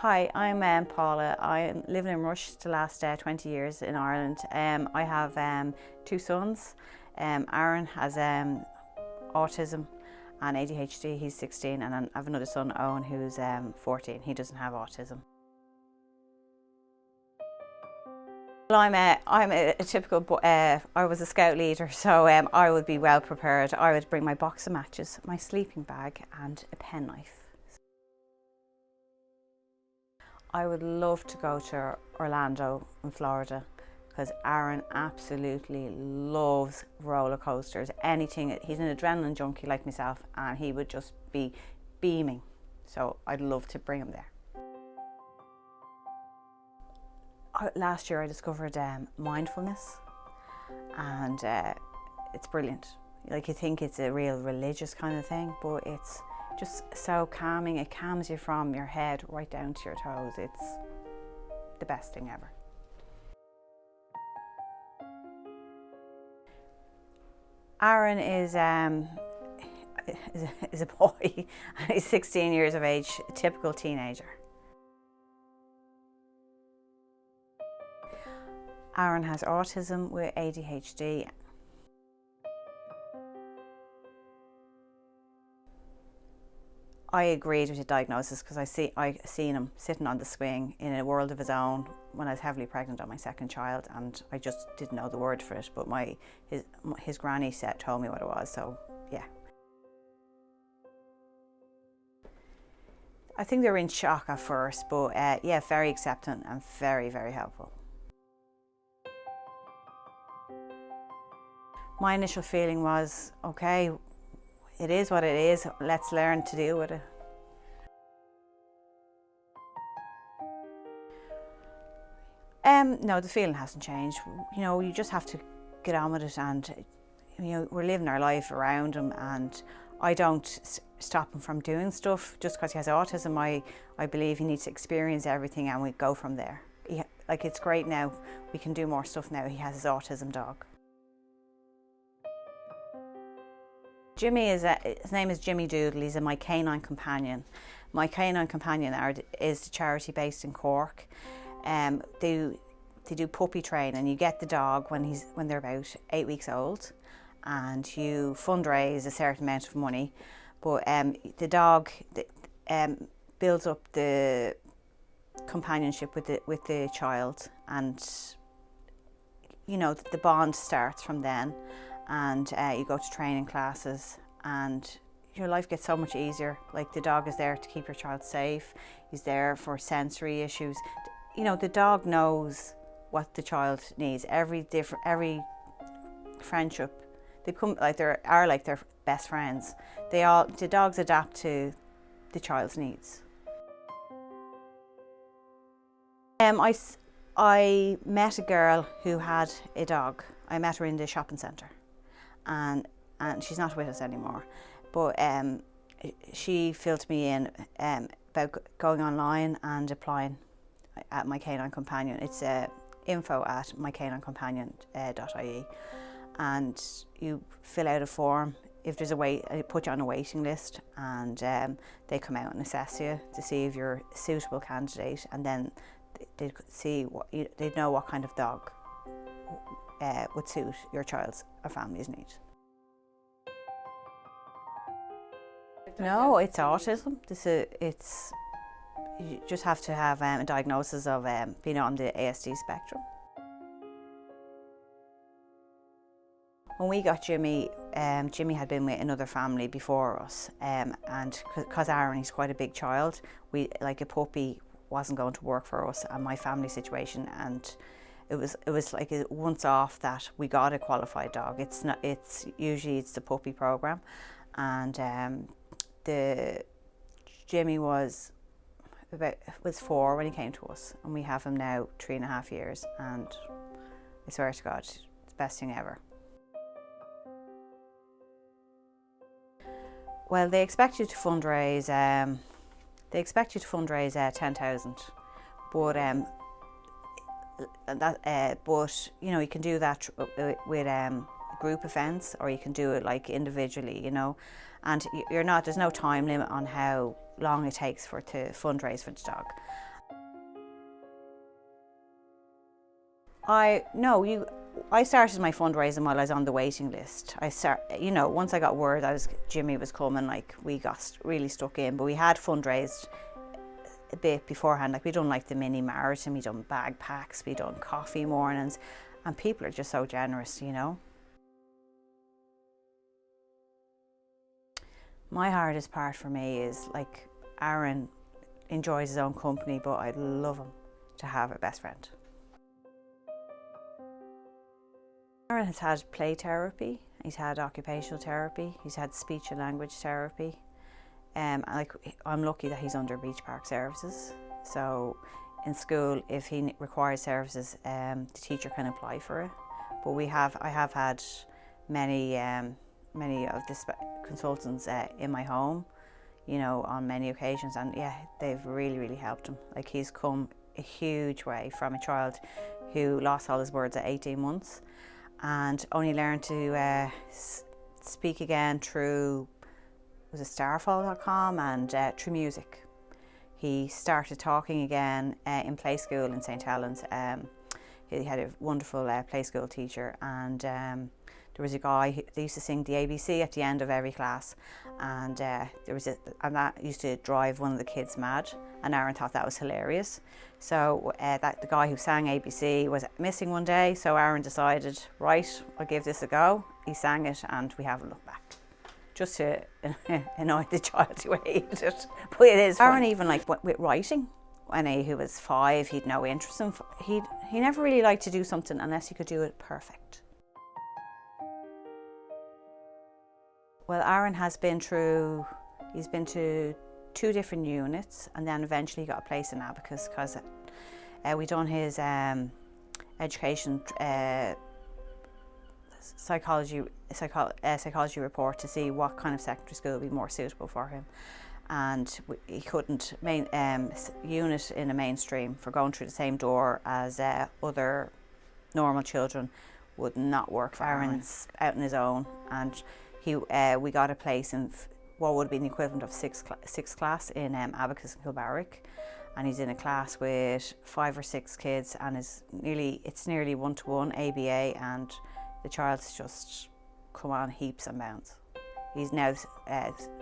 Hi, I'm Paula. I'm living in Rush the last 20 years in Ireland. I have two sons. Aaron has autism and ADHD, he's 16, and I have another son, Owen, who's 14. He doesn't have autism. Well, I'm a typical, I was a scout leader, so I would be well prepared. I would bring my box of matches, my sleeping bag and a penknife. I would love to go to Orlando in Florida because Aaron absolutely loves roller coasters. Anything, he's an adrenaline junkie like myself and he would just be beaming. So I'd love to bring him there. Last year I discovered mindfulness and it's brilliant. Like you think it's a real religious kind of thing, but it's just so calming. It calms you from your head right down to your toes. It's the best thing ever. Aaron is a boy. He's 16 years of age, a typical teenager. Aaron has autism with ADHD. I agreed with the diagnosis because I seen him sitting on the swing in a world of his own when I was heavily pregnant on my second child, and I just didn't know the word for it, but his granny told me what it was, so yeah. I think they were in shock at first, but yeah, very accepting and very, very helpful. My initial feeling was, okay, it is what it is, let's learn to deal with it. No, the feeling hasn't changed. You know, you just have to get on with it, and you know, we're living our life around him, and I don't stop him from doing stuff just because he has autism. I believe he needs to experience everything and we go from there. Like, it's great now, we can do more stuff now. He has his autism dog. Jimmy his name is Jimmy Doodle. He's my canine companion. My canine companion is the charity based in Cork. They do puppy training. You get the dog when they're about 8 weeks old, and you fundraise a certain amount of money. But the dog builds up the companionship with the child, and you know, the bond starts from then. And you go to training classes and your life gets so much easier. Like, the dog is there to keep your child safe. He's there for sensory issues. You know, the dog knows what the child needs. Every friendship, they become like their best friends. The dogs adapt to the child's needs. I met a girl who had a dog. I met her in the shopping centre. And she's not with us anymore, but she filled me in about going online and applying at My Canine Companion. It's info@mycaninecompanion.ie, and you fill out a form. If there's I put you on a waiting list, and they come out and assess you to see if you're a suitable candidate, and then they'd know what kind of dog would suit your child's or family's need. No, it's autism. You just have to have a diagnosis of being on the ASD spectrum. When we got Jimmy, Jimmy had been with another family before us, and because Aaron is quite a big child, like a puppy wasn't going to work for us and my family situation, and it was like a once off that we got a qualified dog. It's usually the puppy program, and Jimmy was 4 when he came to us, and we have him now 3.5 years, and I swear to God, it's the best thing ever. Well, they expect you to fundraise. They expect you to fundraise 10,000, but but you know, you can do that with group events, or you can do it like individually, you know, and there's no time limit on how long it takes to fundraise for the dog. I started my fundraising while I was on the waiting list. Once I got word Jimmy was coming, like we got really stuck in. But we had fundraised a bit beforehand. Like we done like the mini marathon, we done bag packs, we done coffee mornings, and people are just so generous, you know. My hardest part for me is like Aaron enjoys his own company, but I'd love him to have a best friend. Aaron has had play therapy, he's had occupational therapy, he's had speech and language therapy. I'm lucky that he's under Beach Park Services. So in school, if he requires services, the teacher can apply for it. But I have had many of the consultants in my home, you know, on many occasions, and yeah, they've really helped him. Like he's come a huge way from a child who lost all his words at 18 months and only learned to speak again through starfall.com and through music. He started talking again in play school in St Helens. He had a wonderful play school teacher, and there was a guy they used to sing the ABC at the end of every class, and that used to drive one of the kids mad, and Aaron thought that was hilarious. So the guy who sang ABC was missing one day, so Aaron decided, right, I'll give this a go. He sang it and we haven't looked back. Just to annoy the child who hated it. But it is funny. Aaron even like with writing. When he was 5, he'd no interest in he never really liked to do something unless he could do it perfect. Well, Aaron he's been to 2 different units, and then eventually he got a place in Abacus because we done his education psychology report to see what kind of secondary school would be more suitable for him, and he couldn't unit in a mainstream for going through the same door as other normal children would not work for Aaron's out on his own, and we got a place in what would be the equivalent of sixth class in Abacus and Kilbarrack, and he's in a class with 5 or 6 kids, and it's nearly 1-to-1 ABA, and the child's just come on heaps and bounds. He's now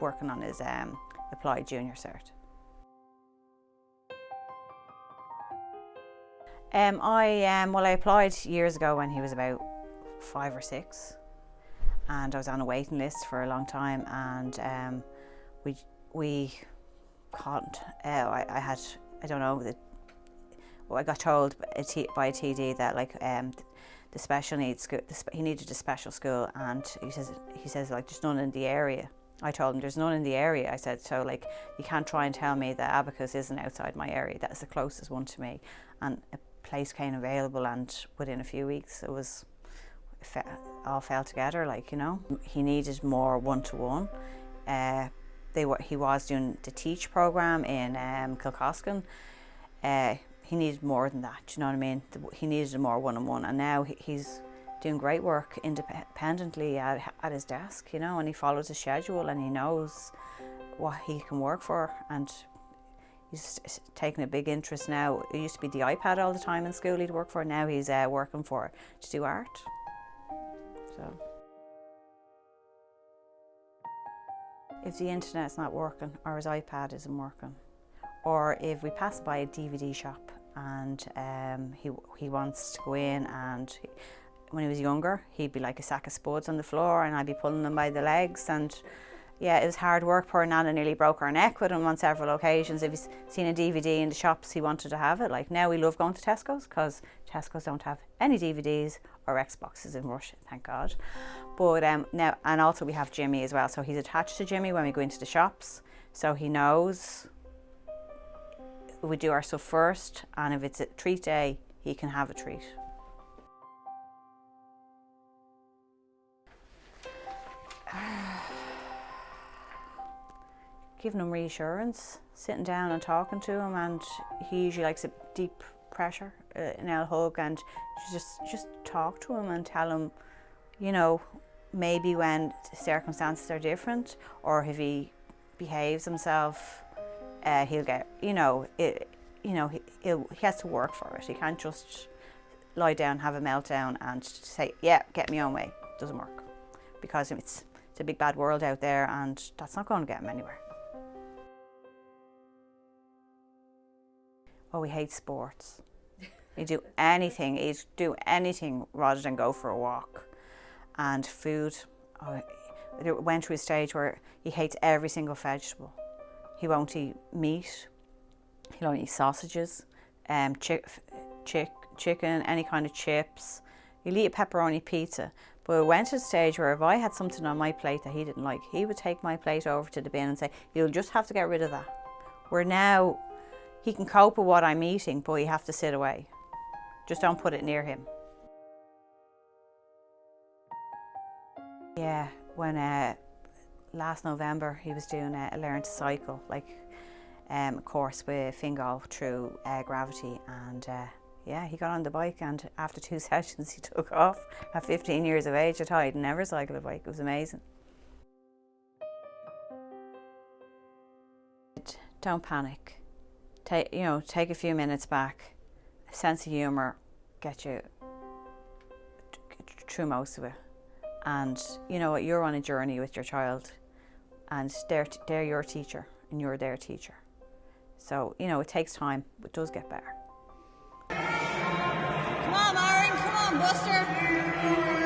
working on his applied junior cert. I applied years ago when he was about 5 or 6, and I was on a waiting list for a long time, and we can't. I got told by a TD that the special needs school, he needed a special school, and he says like there's none in the area. I told him there's none in the area. I said, so like you can't try and tell me that Abacus isn't outside my area. That's the closest one to me, and a place came available, and within a few weeks all fell together. Like, you know, he needed more 1-to-1. He was doing the Teach program in Kilcoskin. He needed more than that, you know what I mean? He needed a more 1-on-1, and now he's doing great work independently at his desk, you know, and he follows a schedule and he knows what he can work for, and he's taking a big interest now. It used to be the iPad all the time in school he'd work for, now he's working for to do art. So if the internet's not working or his iPad isn't working, or if we pass by a DVD shop and he wants to go in, and when he was younger he'd be like a sack of spuds on the floor and I'd be pulling him by the legs, and yeah, it was hard work. Poor Nana nearly broke her neck with him on several occasions. If he's seen a DVD in the shops, he wanted to have it. Like now we love going to Tesco's because Tesco's don't have any DVDs or Xboxes in Russia, thank God. But now, and also we have Jimmy as well, so he's attached to Jimmy when we go into the shops, so he knows we do our stuff first, and if it's a treat day, he can have a treat. Giving him reassurance, sitting down and talking to him, and he usually likes a deep pressure, an L hug, and just talk to him and tell him, you know, maybe when the circumstances are different, or if he behaves himself, he'll get, he has to work for it. He can't just lie down, have a meltdown and say, yeah, get me on way. Doesn't work, because it's a big bad world out there, and that's not going to get him anywhere. Oh, he hates sports. He'd do anything rather than go for a walk. And food, it went to a stage where he hates every single vegetable. He won't eat meat. He'll only eat sausages, chicken, any kind of chips. He'll eat a pepperoni pizza. But it went to a stage where if I had something on my plate that he didn't like, he would take my plate over to the bin and say, you'll just have to get rid of that. Where now he can cope with what I'm eating, but you have to sit away. Just don't put it near him. Yeah, when last November he was doing a learn to cycle, like a course with Fingal through gravity, and yeah, he got on the bike, and after 2 sessions he took off. At 15 years of age, I thought he'd never cycle a bike. It was amazing. Don't panic. Take a few minutes back. A sense of humour get you through most of it. And you know what, you're on a journey with your child, and they're your teacher and you're their teacher. So, it takes time, but it does get better. Come on, Aaron, come on, Buster.